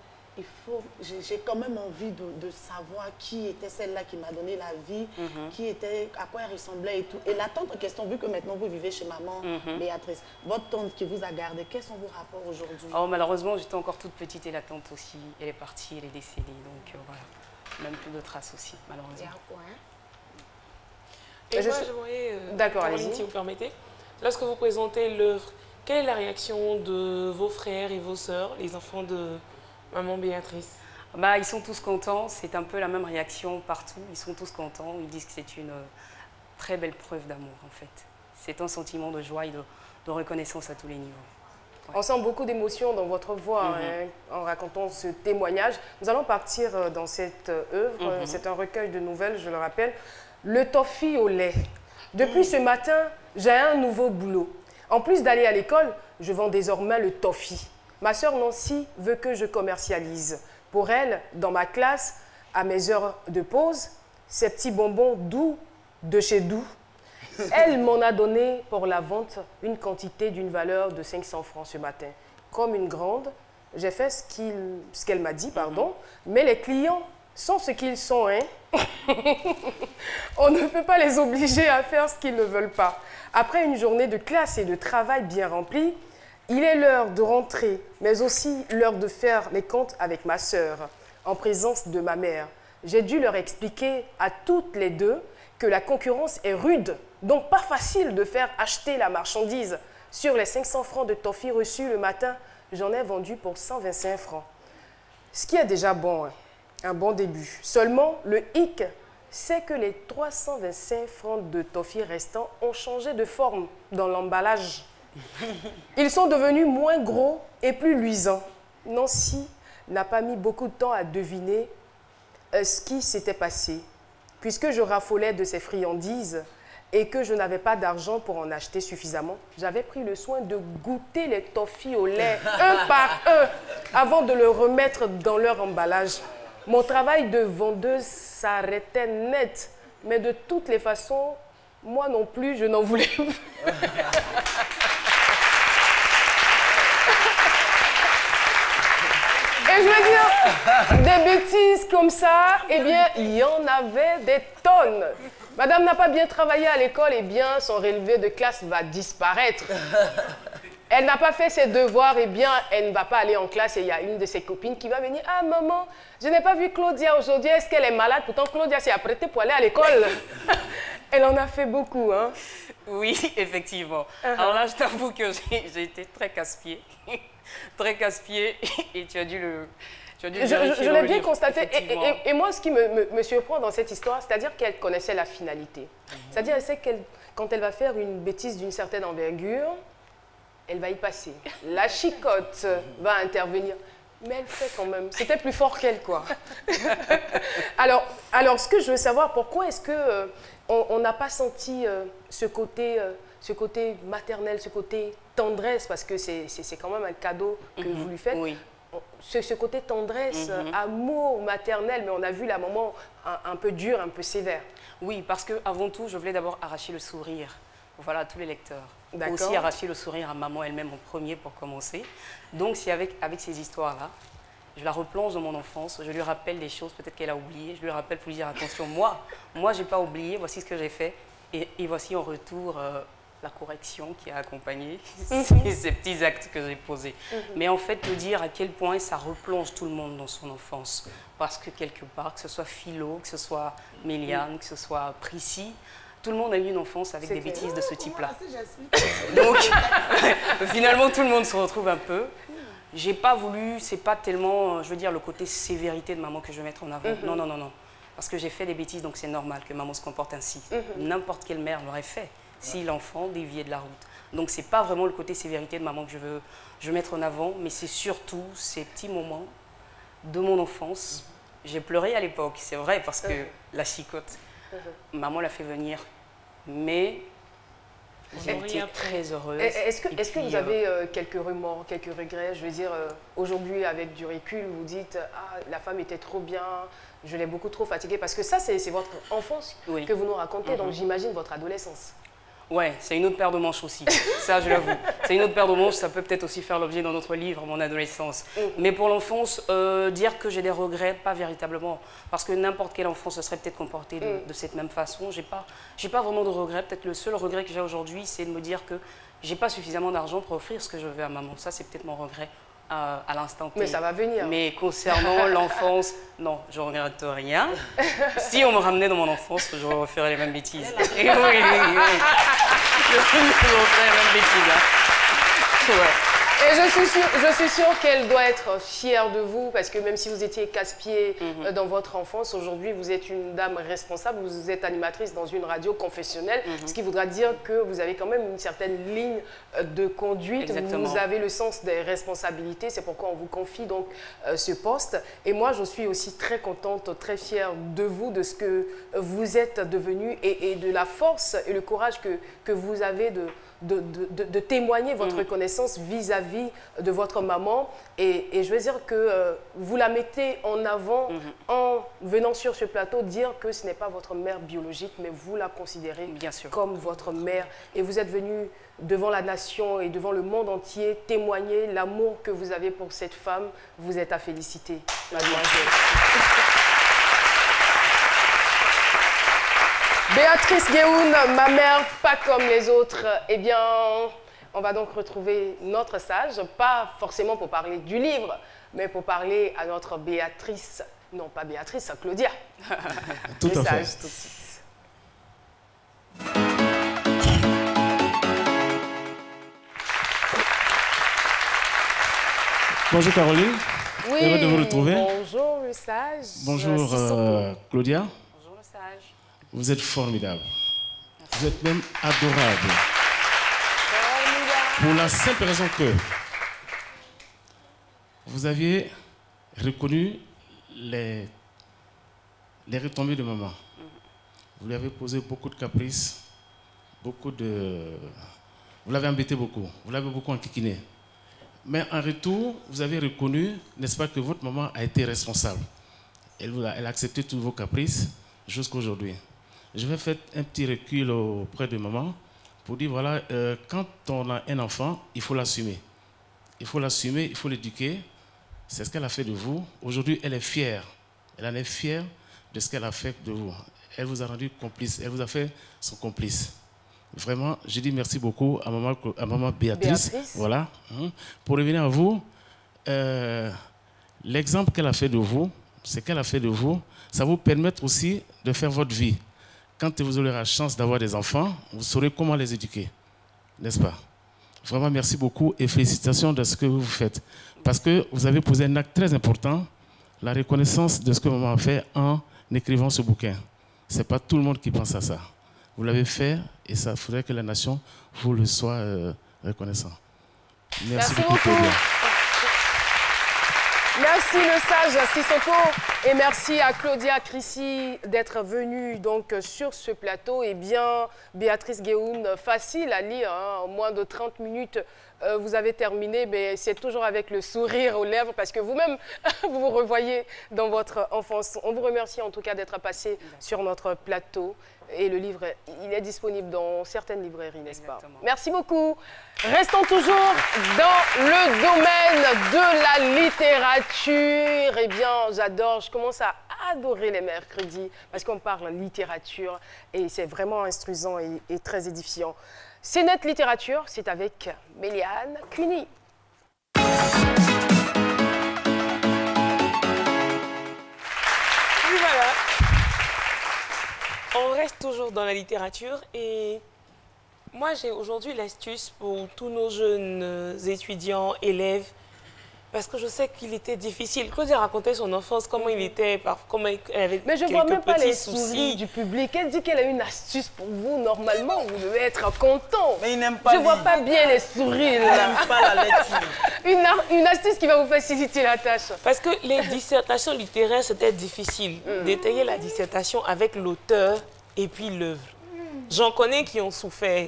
j'ai quand même envie de savoir qui était celle-là qui m'a donné la vie, qui était, à quoi elle ressemblait et tout. Et la tante en question, vu que maintenant vous vivez chez maman Béatrice, votre tante qui vous a gardé, quels sont vos rapports aujourd'hui? Oh, malheureusement, j'étais encore toute petite et la tante aussi, elle est partie, elle est décédée, donc voilà. Même plus de traces aussi, malheureusement. Et moi, j'aimerais, Caroline, si vous permettez, lorsque vous présentez l'œuvre, quelle est la réaction de vos frères et vos sœurs, les enfants de maman Béatrice? Bah, ils sont tous contents, c'est un peu la même réaction partout, ils sont tous contents, ils disent que c'est une très belle preuve d'amour en fait. C'est un sentiment de joie et de reconnaissance à tous les niveaux. Ouais. On sent beaucoup d'émotion dans votre voix en racontant ce témoignage. Nous allons partir dans cette œuvre, c'est un recueil de nouvelles, je le rappelle, Le toffee au lait. Depuis ce matin, j'ai un nouveau boulot. En plus d'aller à l'école, je vends désormais le toffee. Ma sœur Nancy veut que je commercialise. Pour elle, dans ma classe, à mes heures de pause, ces petits bonbons doux de chez Doux. Elle m'en a donné pour la vente une quantité d'une valeur de 500 francs ce matin. Comme une grande, j'ai fait ce qu'elle m'a dit, pardon, mais les clients sont ce qu'ils sont, hein. On ne peut pas les obliger à faire ce qu'ils ne veulent pas. Après une journée de classe et de travail bien remplie, il est l'heure de rentrer, mais aussi l'heure de faire les comptes avec ma sœur, en présence de ma mère. J'ai dû leur expliquer à toutes les deux que la concurrence est rude, donc pas facile de faire acheter la marchandise. Sur les 500 francs de toffee reçus le matin, j'en ai vendu pour 125 francs. Ce qui est déjà bon, hein, un bon début. Seulement, le hic, c'est que les 325 francs de toffee restants ont changé de forme dans l'emballage. Ils sont devenus moins gros et plus luisants. Nancy n'a pas mis beaucoup de temps à deviner ce qui s'était passé. Puisque je raffolais de ces friandises et que je n'avais pas d'argent pour en acheter suffisamment, j'avais pris le soin de goûter les toffees au lait un par un avant de le remettre dans leur emballage. Mon travail de vendeuse s'arrêtait net, mais de toutes les façons, moi non plus, je n'en voulais plus. Et je veux dire, des bêtises comme ça, eh bien, il y en avait des tonnes. Madame n'a pas bien travaillé à l'école, eh bien, son relevé de classe va disparaître. Elle n'a pas fait ses devoirs, eh bien, elle ne va pas aller en classe et il y a une de ses copines qui va venir. Ah, maman, je n'ai pas vu Claudia aujourd'hui, est-ce qu'elle est malade? Pourtant, Claudia s'est apprêtée pour aller à l'école. Elle en a fait beaucoup, hein? Oui, effectivement. Alors là, je t'avoue que j'ai été très casse-pied. Très casse-pied et tu as dû le... Je l'ai bien constaté. Et moi, ce qui me surprend dans cette histoire, c'est-à-dire qu'elle connaissait la finalité. C'est-à-dire qu'elle sait que quand elle va faire une bêtise d'une certaine envergure, elle va y passer. La chicotte va intervenir. Mais elle fait quand même. C'était plus fort qu'elle, quoi. Alors, ce que je veux savoir, pourquoi est-ce qu'on n'a pas senti ce côté maternel, ce côté tendresse, parce que c'est quand même un cadeau que vous lui faites. Oui. Ce côté tendresse, amour maternel, mais on a vu la maman un peu dure, un peu sévère. Oui, parce qu'avant tout, je voulais d'abord arracher le sourire. Voilà, à tous les lecteurs. Aussi arracher le sourire à maman elle-même en premier pour commencer. Donc, si avec ces histoires-là, je la replonge dans mon enfance, je lui rappelle des choses peut-être qu'elle a oubliées, je lui rappelle pour lui dire attention, moi je n'ai pas oublié, voici ce que j'ai fait, et voici en retour la correction qui a accompagné ces petits actes que j'ai posés. Mais en fait, te dire à quel point ça replonge tout le monde dans son enfance. Parce que quelque part, que ce soit Philo, que ce soit Méliane, que ce soit Prissy, tout le monde a eu une enfance avec des bêtises de ce type-là. Donc, finalement, tout le monde se retrouve un peu. J'ai pas voulu, c'est pas tellement, je veux dire, le côté sévérité de maman que je vais mettre en avant. Non, non, non, non. Parce que j'ai fait des bêtises, donc c'est normal que maman se comporte ainsi. N'importe quelle mère l'aurait fait si l'enfant déviait de la route. Donc c'est pas vraiment le côté sévérité de maman que je veux mettre en avant, mais c'est surtout ces petits moments de mon enfance. J'ai pleuré à l'époque, c'est vrai, parce que la chicotte, maman l'a fait venir, mais j'étais très heureuse. Est-ce que vous avez quelques remords, quelques regrets? Je veux dire, aujourd'hui, avec du recul, vous dites « Ah, la femme était trop bien, je l'ai beaucoup trop fatiguée ». Parce que ça, c'est votre enfance que vous nous racontez, donc j'imagine votre adolescence. Ouais, c'est une autre paire de manches aussi, ça je l'avoue. C'est une autre paire de manches, ça peut peut-être aussi faire l'objet dans notre livre, mon adolescence. Mais pour l'enfance, dire que j'ai des regrets, pas véritablement. Parce que n'importe quel enfant se serait peut-être comporté de cette même façon. J'ai pas vraiment de regrets. Peut-être le seul regret que j'ai aujourd'hui, c'est de me dire que j'ai pas suffisamment d'argent pour offrir ce que je veux à maman. Ça, c'est peut-être mon regret à l'instant T. Mais ça va venir. Mais concernant l'enfance, non, je regrette rien. Si on me ramenait dans mon enfance, je referais les mêmes bêtises. Et oui, oui, oui. Je referais les mêmes bêtises. Hein. Ouais. Et je suis sûre qu'elle doit être fière de vous, parce que même si vous étiez casse-pied dans votre enfance, aujourd'hui vous êtes une dame responsable, vous êtes animatrice dans une radio confessionnelle, ce qui voudra dire que vous avez quand même une certaine ligne de conduite. Exactement. Vous avez le sens des responsabilités, c'est pourquoi on vous confie donc ce poste. Et moi je suis aussi très contente, très fière de vous, de ce que vous êtes devenu et de la force et le courage que vous avez de témoigner votre reconnaissance vis-à-vis de votre maman. Et je veux dire que vous la mettez en avant en venant sur ce plateau, dire que ce n'est pas votre mère biologique, mais vous la considérez comme votre mère. Et vous êtes venu devant la nation et devant le monde entier témoigner l'amour que vous avez pour cette femme. Vous êtes à féliciter, mademoiselle. Béatrice Guéhoun, ma mère, pas comme les autres. Eh bien, on va donc retrouver notre sage, pas forcément pour parler du livre, mais pour parler à notre Béatrice, non pas Béatrice, Claudia. Tout à fait. Sage, tout de suite. Bonjour Caroline, oui, heureux de vous retrouver. Bonjour le sage. Bonjour Claudia. Bonjour le sage. Vous êtes formidable. Vous êtes même adorable. Pour la simple raison que vous aviez reconnu les retombées de maman. Vous lui avez posé beaucoup de caprices, vous l'avez embêté beaucoup, vous l'avez beaucoup enquiquiné. Mais en retour, vous avez reconnu, n'est-ce pas, que votre maman a été responsable. Elle a accepté tous vos caprices jusqu'à aujourd'hui. Je vais faire un petit recul auprès de maman pour dire, voilà, quand on a un enfant, il faut l'assumer. Il faut l'assumer, il faut l'éduquer. C'est ce qu'elle a fait de vous. Aujourd'hui, elle est fière. Elle en est fière de ce qu'elle a fait de vous. Elle vous a rendu complice. Elle vous a fait son complice. Vraiment, je dis merci beaucoup à maman Béatrice. Voilà. Pour revenir à vous, l'exemple qu'elle a fait de vous, ce qu'elle a fait de vous, ça va vous permettre aussi de faire votre vie. Quand vous aurez la chance d'avoir des enfants, vous saurez comment les éduquer. N'est-ce pas? Vraiment, merci beaucoup et félicitations de ce que vous faites. Parce que vous avez posé un acte très important, la reconnaissance de ce que maman a fait en écrivant ce bouquin. Ce n'est pas tout le monde qui pense à ça. Vous l'avez fait et ça faudrait que la nation vous le soit reconnaissant. Merci beaucoup. Merci le sage Sissoko et merci à Claudia Crissi d'être venue donc sur ce plateau. Eh bien, Béatrice Guéhoun, facile à lire, hein, en moins de 30 minutes. Vous avez terminé, mais c'est toujours avec le sourire aux lèvres parce que vous-même, vous vous revoyez dans votre enfance. On vous remercie en tout cas d'être passé sur notre plateau. Et le livre, il est disponible dans certaines librairies, n'est-ce pas? Merci beaucoup. Restons toujours dans le domaine de la littérature. Eh bien, j'adore, je commence à adorer les mercredis parce qu'on parle littérature et c'est vraiment instruisant et très édifiant. C'est Net Littérature, c'est avec Méliane Cuny. Et voilà. On reste toujours dans la littérature et moi, j'ai aujourd'hui l'astuce pour tous nos jeunes étudiants, élèves, parce que je sais qu'il était difficile. Claudia racontait son enfance, comment il était, comment elle avait. Mais je ne vois même pas les sourires du public. Elle dit qu'elle a une astuce pour vous. Normalement, vous devez être content. Mais il n'aime pas. Je ne vois pas bien les sourires. Il n'aime pas la lecture. Une astuce qui va vous faciliter la tâche. Parce que les dissertations littéraires, c'était difficile. D'étayer la dissertation avec l'auteur et puis l'œuvre. J'en connais qui ont souffert.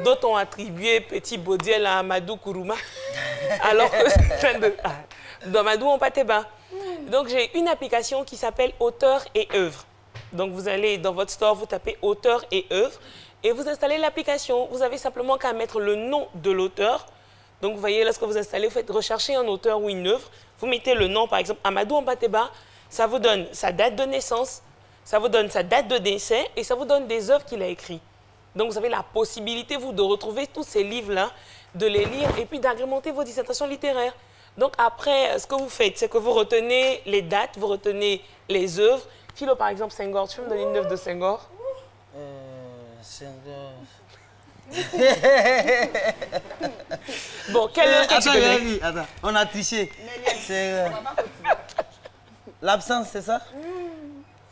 D'autres ont attribué Petit Baudiel à Amadou Kourouma. Alors que dans Amadou, on pâtait bas. Donc, j'ai une application qui s'appelle Auteur et œuvre. Donc, vous allez dans votre store, vous tapez Auteur et œuvre et vous installez l'application. Vous avez simplement qu'à mettre le nom de l'auteur. Donc, vous voyez, lorsque vous installez, vous faites rechercher un auteur ou une œuvre. Vous mettez le nom, par exemple, Amadou Ampateba. Ça vous donne sa date de naissance, ça vous donne sa date de décès et ça vous donne des œuvres qu'il a écrites. Donc, vous avez la possibilité, vous, de retrouver tous ces livres-là, de les lire et puis d'agrémenter vos dissertations littéraires. Donc, après, ce que vous faites, c'est que vous retenez les dates, vous retenez les œuvres. Philo, par exemple, Senghor, tu peux me donner une œuvre de Senghor? Senghor... Bon, quelle œuvre que tu connais? Attends, on a triché. C'est... L'absence, c'est ça?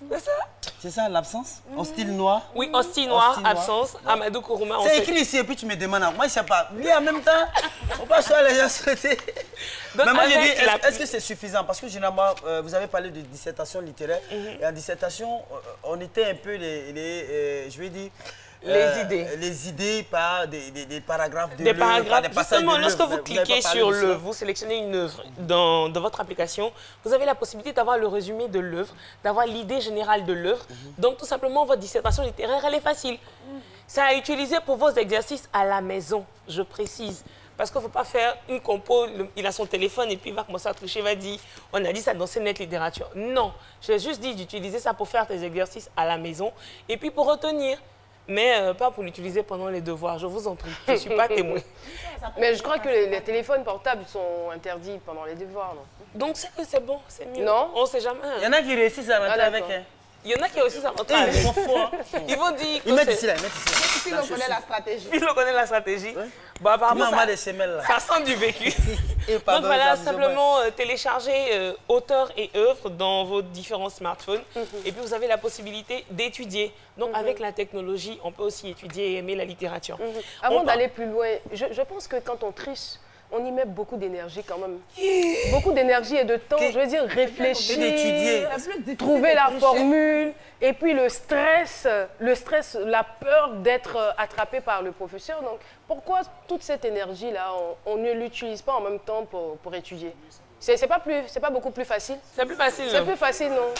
C'est ça? C'est ça, l'absence? En style noir? Oui, en style noir, absence, ouais. Amadou Kourouma. C'est écrit ici et puis tu me demandes. Moi, je ne sais pas. Lui, en même temps, on peut soit les gens souhaiter. Mais moi, je dis, est-ce que c'est suffisant? Parce que généralement, vous avez parlé de dissertation littéraire. Et en dissertation, on était un peu je vais dire... Les idées par des paragraphes de l'œuvre, par des passages de l'œuvre. Justement, lorsque vous cliquez sur l'œuvre, vous sélectionnez une œuvre dans votre application, vous avez la possibilité d'avoir le résumé de l'œuvre, d'avoir l'idée générale de l'œuvre. Donc, tout simplement, votre dissertation littéraire, elle est facile. C'est à utiliser pour vos exercices à la maison, je précise. Parce qu'il ne faut pas faire une compo, il a son téléphone et puis il va commencer à tricher, il va dire, on a dit ça dans CNET Littérature. Non, j'ai juste dit d'utiliser ça pour faire tes exercices à la maison et puis pour retenir. Mais pas pour l'utiliser pendant les devoirs, je vous en prie. Je ne suis pas témoin. Mais je crois que les téléphones portables sont interdits pendant les devoirs, non? Donc c'est bon, c'est mieux. Non? On ne sait jamais. Il y en a qui réussissent à rentrer avec elle. Il y en a qui réussissent à rentrer avec. Ils vont dire que mettent ici, là, mettent ici. Philo connaît la stratégie. Philo connaît la stratégie. Ouais. Bon, apparemment, ça sent du vécu. Donc voilà, simplement télécharger auteur et œuvre dans vos différents smartphones. Et puis vous avez la possibilité d'étudier. Donc avec la technologie, on peut aussi étudier et aimer la littérature. Avant d'aller plus loin, je pense que quand on triche, on y met beaucoup d'énergie quand même. Beaucoup d'énergie et de temps, je veux dire, réfléchir, trouver la formule. Et puis le stress, la peur d'être attrapé par le professeur. Donc pourquoi toute cette énergie-là, on ne l'utilise pas en même temps pour étudier? C'est pas beaucoup plus facile? C'est plus facile, C'est plus facile, non?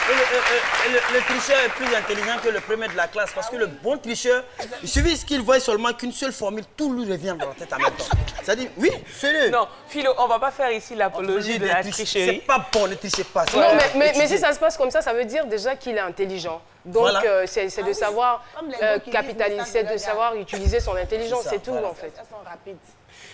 Le tricheur est plus intelligent que le premier de la classe parce que le bon tricheur, il suffit qu'il voit seulement qu'une seule formule, tout lui revient dans la tête en même temps. C'est-à-dire, oui, sérieux. Non, Philo, on ne va pas faire ici l'apologie de la tricherie. C'est pas bon, ne trichez pas. Non, mais si ça se passe comme ça veut dire déjà qu'il est intelligent. Donc, voilà. C'est de savoir capitaliser, c'est de savoir utiliser son intelligence, c'est tout en fait. Elles sont rapides.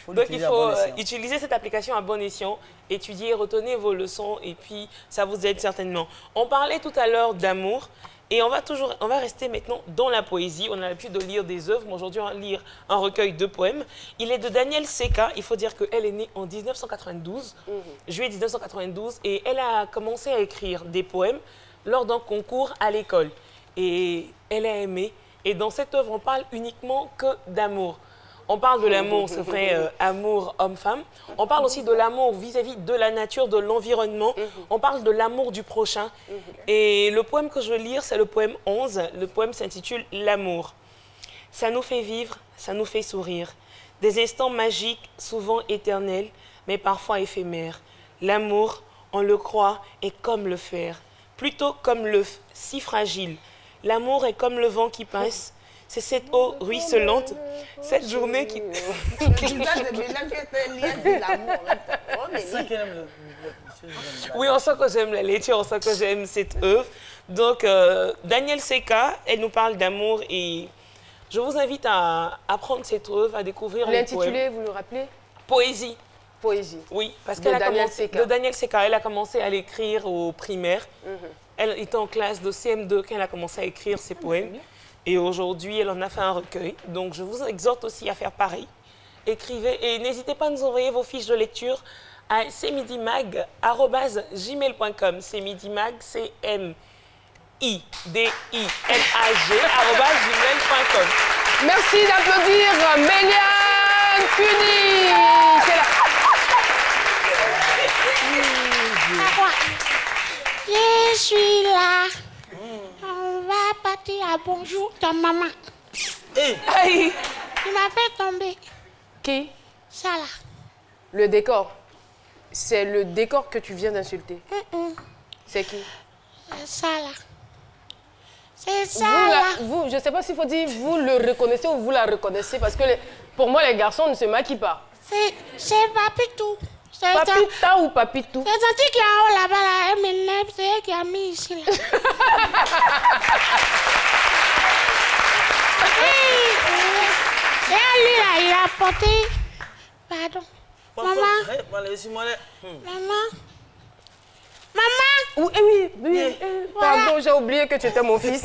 Donc il faut utiliser cette application à bon escient, étudier, retenir vos leçons et puis ça vous aide certainement. On parlait tout à l'heure d'amour et on va rester maintenant dans la poésie. On a l'habitude de lire des œuvres, mais aujourd'hui on va lire un recueil de poèmes. Il est de Danielle Seka, il faut dire qu'elle est née en 1992, juillet 1992, et elle a commencé à écrire des poèmes lors d'un concours à l'école. Et elle a aimé, et dans cette œuvre on parle uniquement que d'amour. On parle de l'amour, c'est vrai, amour homme-femme. On parle aussi de l'amour vis-à-vis de la nature, de l'environnement. On parle de l'amour du prochain. Et le poème que je veux lire, c'est le poème 11. Le poème s'intitule « L'amour ». Ça nous fait vivre, ça nous fait sourire. Des instants magiques, souvent éternels, mais parfois éphémères. L'amour, on le croit, est comme le fer, plutôt comme l'œuf, si fragile. L'amour est comme le vent qui passe. C'est cette eau ruisselante, cette journée qui... Oui, on sent que j'aime la laitière, on sent que j'aime cette œuvre. Donc, Danielle Seka, elle nous parle d'amour et je vous invite à apprendre cette œuvre, à découvrir les poèmes. L'intitulé, vous le rappelez? Poésie. poésie. Oui, parce qu'elle a commencé de Daniel Seka. Elle a commencé à l'écrire au primaire. Elle était en classe de CM2 quand elle a commencé à écrire ses poèmes. Et aujourd'hui, elle en a fait un recueil. Donc, je vous exhorte aussi à faire pareil. Écrivez et n'hésitez pas à nous envoyer vos fiches de lecture à cmidimag@gmail.com. cmidimag, cmidimag@gmail.com. Merci d'applaudir Méliane Cuny. Je suis là. On va partir à bonjour ta maman. Hey. Il m'a fait tomber. Qui? Ça là. Le décor. C'est le décor que tu viens d'insulter. C'est qui? Ça là. C'est ça vous, là. Vous, je ne sais pas s'il faut dire vous le reconnaissez ou vous la reconnaissez parce que pour moi, les garçons ne se maquillent pas. C'est Papitou. Papita ou Papitou? C'est Tati qui est en haut là-bas, là, elle m'énerve, c'est elle qui a mis ici là. Et lui là, il a porté. Pardon. Maman. Maman. Oui. Pardon, j'ai oublié que tu étais mon fils.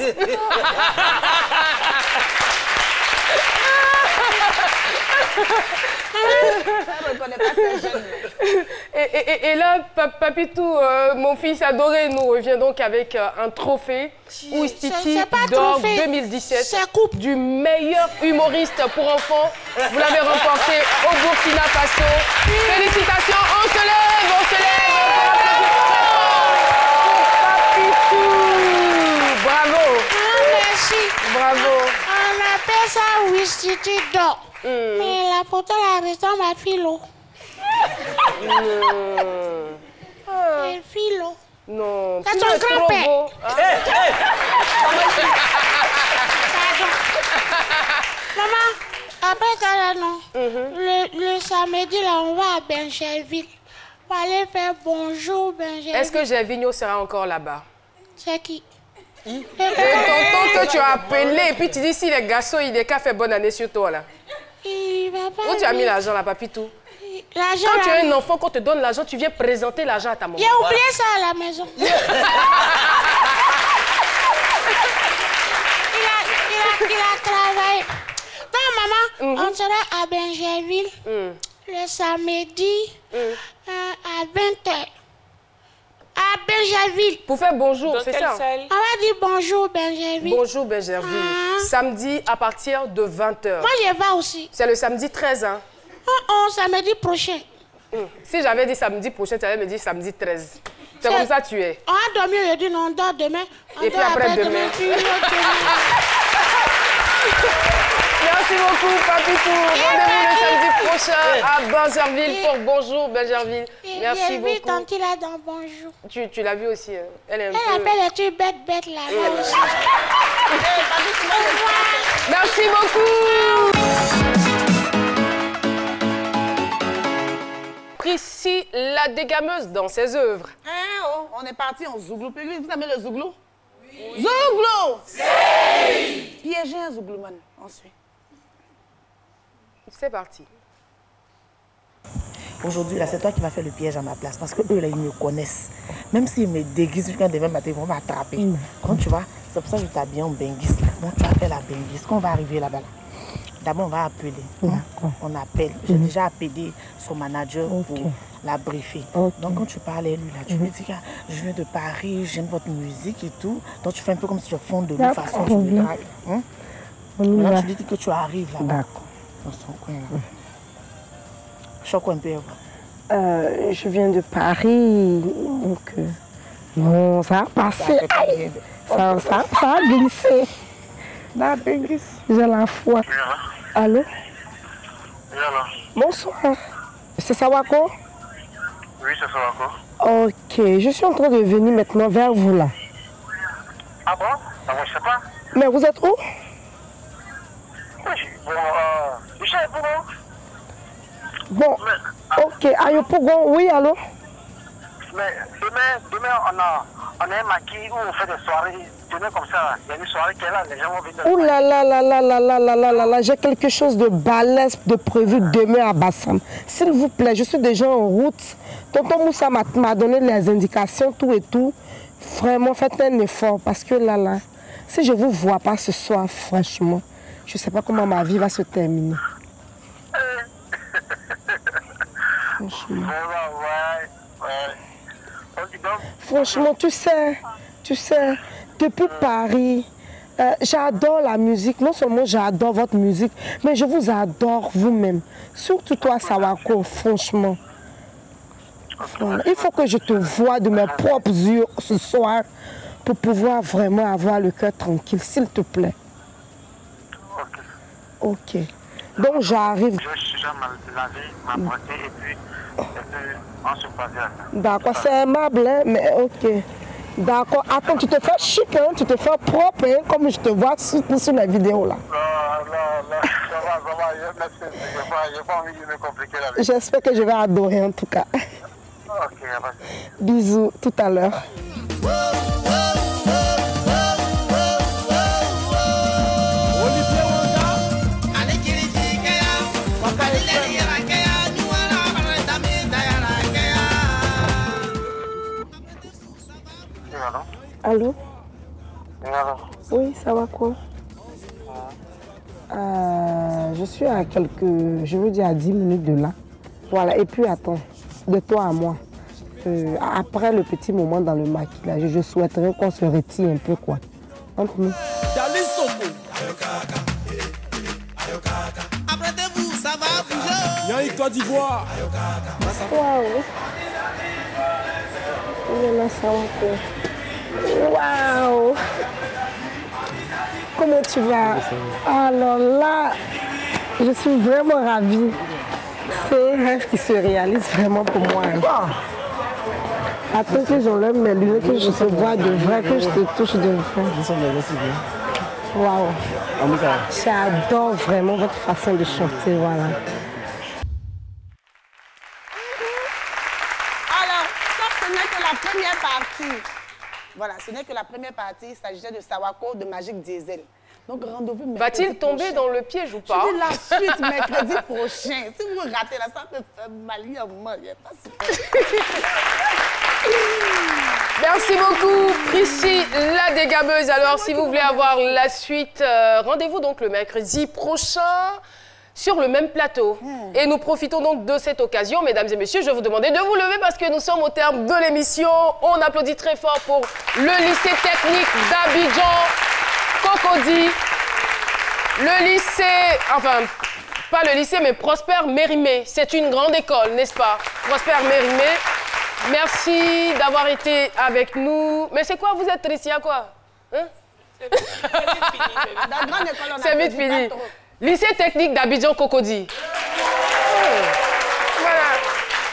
Et là, Papitou, mon fils adoré, nous revient donc avec un trophée Ouistiti d'or 2017 du meilleur humoriste pour enfants. Vous l'avez remporté au Burkina Faso. Félicitations, on se lève. Papitou, bravo. Merci. Bravo. On appelle ça Ouistiti d'or. Mais la photo là ressemble à Philo. C'est Philo. Non, c'est son grand-père. Maman, après ça là, non. Le samedi là, on va à Bencherville. Pour aller faire bonjour Bencherville. Est-ce que Gervinho sera encore là-bas? C'est qui? Le tonton que tu as appelé et puis tu dis si les garçons, il est qu'à faire bonne année sur toi là. Il va pas. Où tu as mis l'argent là, Papitou? L'argent. Quand tu es un enfant, qu'on te donne l'argent, tu viens présenter l'argent à ta maman. J'ai oublié ça à la maison. il a travaillé. Non, maman, on sera à Bencherville le samedi à 20h. À Bencherville. Pour faire bonjour, c'est ça? On va dire bonjour Bencherville. Bonjour Bencherville. Samedi à partir de 20h. Moi, je vais aussi. C'est le samedi 13, hein? Samedi prochain. Si j'avais dit samedi prochain, tu allais me dire samedi 13. C'est comme ça tu es. On a dormi, je dis non, on dort demain. Et puis après demain. Merci beaucoup, Papitou. Rendez-vous le samedi prochain à Bencherville pour Bonjour Bencherville. Merci beaucoup. J'ai vu Tanti là dans Bonjour. Tu l'as vu aussi. Elle est un peu... appelle les trucs bêtes là. Aussi. Merci beaucoup. Priscille la dégameuse dans ses œuvres. On est parti en zouglou. Vous aimez le zouglou? Oui. Zouglou! C'est... Piégez un zouglouman. Ensuite. C'est parti. Aujourd'hui, là, c'est toi qui vas faire le piège à ma place. Parce qu'eux, là, ils me connaissent. Même s'ils me déguisent jusqu'à demain matin, ils vont m'attraper. Quand tu vois, c'est pour ça que je t'habille en benguis. Bon, tu vas faire la benguis. Quand on va arriver là-bas, là, d'abord, on va appeler. On appelle. J'ai déjà appelé son manager pour la briefer. Donc, quand tu parles à lui, là, tu lui dis que je viens de Paris, j'aime votre musique et tout. Donc, tu fais un peu comme si tu fonds de l'autre façon. Tu me dragues. Maintenant, tu lui dis que tu arrives là-bas. D'accord. Dans son coin. Choque un peu. Je viens de Paris. Donc, non, ça a passé. Ça a glissé. J'ai la foi. Allô? Bonsoir. C'est Sawako? Oui, c'est Sawako. Ok, je suis en train de venir maintenant vers vous là. Ah bon? Ah, moi, je sais pas. Mais vous êtes où? Oui, bon, je sais pas. Bon, ok, Ayopougon, oui, allô? Mais demain on a un maquis où on fait des soirées. Demain comme ça, il y a une soirée qui est là, les gens vont venir. Ouh là là là là là là là là là là, j'ai quelque chose de balèze de prévu demain à Bassam. S'il vous plaît, je suis déjà en route. Tonton Moussa m'a donné les indications, tout et tout. Vraiment, faites un effort parce que là, si je ne vous vois pas ce soir, franchement, je ne sais pas comment ma vie va se terminer. Franchement. Franchement, tu sais, depuis Paris, j'adore la musique. Non seulement j'adore votre musique, mais je vous adore vous-même. Surtout toi, Sawako, franchement. Il faut que je te voie de mes propres yeux ce soir pour pouvoir vraiment avoir le cœur tranquille, s'il te plaît. Ok. Donc j'arrive. Je suis déjà lavé, ma brossée et puis on se passe là. D'accord, c'est aimable, hein, mais ok. D'accord. Attends, tu te fais chic, hein, tu te fais propre, hein, comme je te vois sur la vidéo là. Non, ça va, j'ai pas envie de me compliquer la vie. J'espère que je vais adorer en tout cas. Ok, bisous, tout à l'heure. Allô? Oui, ça va quoi? Je suis à à 10 minutes de là. Voilà, et puis attends, de toi à moi. Après le petit moment dans le maquillage, je souhaiterais qu'on se retire un peu quoi. Entre nous. Apprêtez-vous, ça va bouger. Y'a une Côte d'Ivoire. Waouh. Ça va quoi? Waouh! Comment tu vas? Alors là, je suis vraiment ravie. C'est un rêve qui se réalise vraiment pour moi. Attends que j'enlève mes lunettes, que je te vois de vrai, que je te touche de vrai. Waouh! J'adore vraiment votre façon de chanter, voilà. Alors, ça, ce n'est que la première partie. Voilà, ce n'est que la première partie, il s'agissait de Sawako de Magic Diesel. Donc rendez-vous mercredi. Va-t-il tomber dans le piège ou pas? Je dis la suite mercredi prochain. Si vous ratez là, ça peut faire mal. Il y a pas super. Merci beaucoup, Prissy, la dégameuse. Alors, si vous voulez avoir la suite, rendez-vous donc le mercredi prochain sur le même plateau. Et nous profitons donc de cette occasion, mesdames et messieurs, je vais vous demander de vous lever parce que nous sommes au terme de l'émission. On applaudit très fort pour le lycée technique d'Abidjan, Cocody. Le lycée, enfin, pas le lycée, mais Prosper Mérimée. C'est une grande école, n'est-ce pas? Prosper Mérimée. Merci d'avoir été avec nous. Mais c'est quoi, vous êtes ici à quoi? Hein? C'est vite fini. Lycée technique d'Abidjan Cocody. Voilà.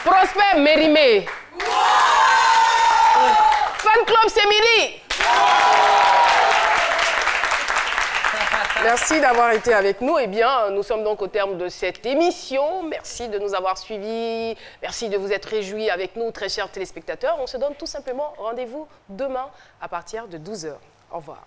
Prosper Mérimée. Fan Club Semili. Merci d'avoir été avec nous. Eh bien, nous sommes donc au terme de cette émission. Merci de nous avoir suivis. Merci de vous être réjouis avec nous, très chers téléspectateurs. On se donne tout simplement rendez-vous demain à partir de 12h. Au revoir.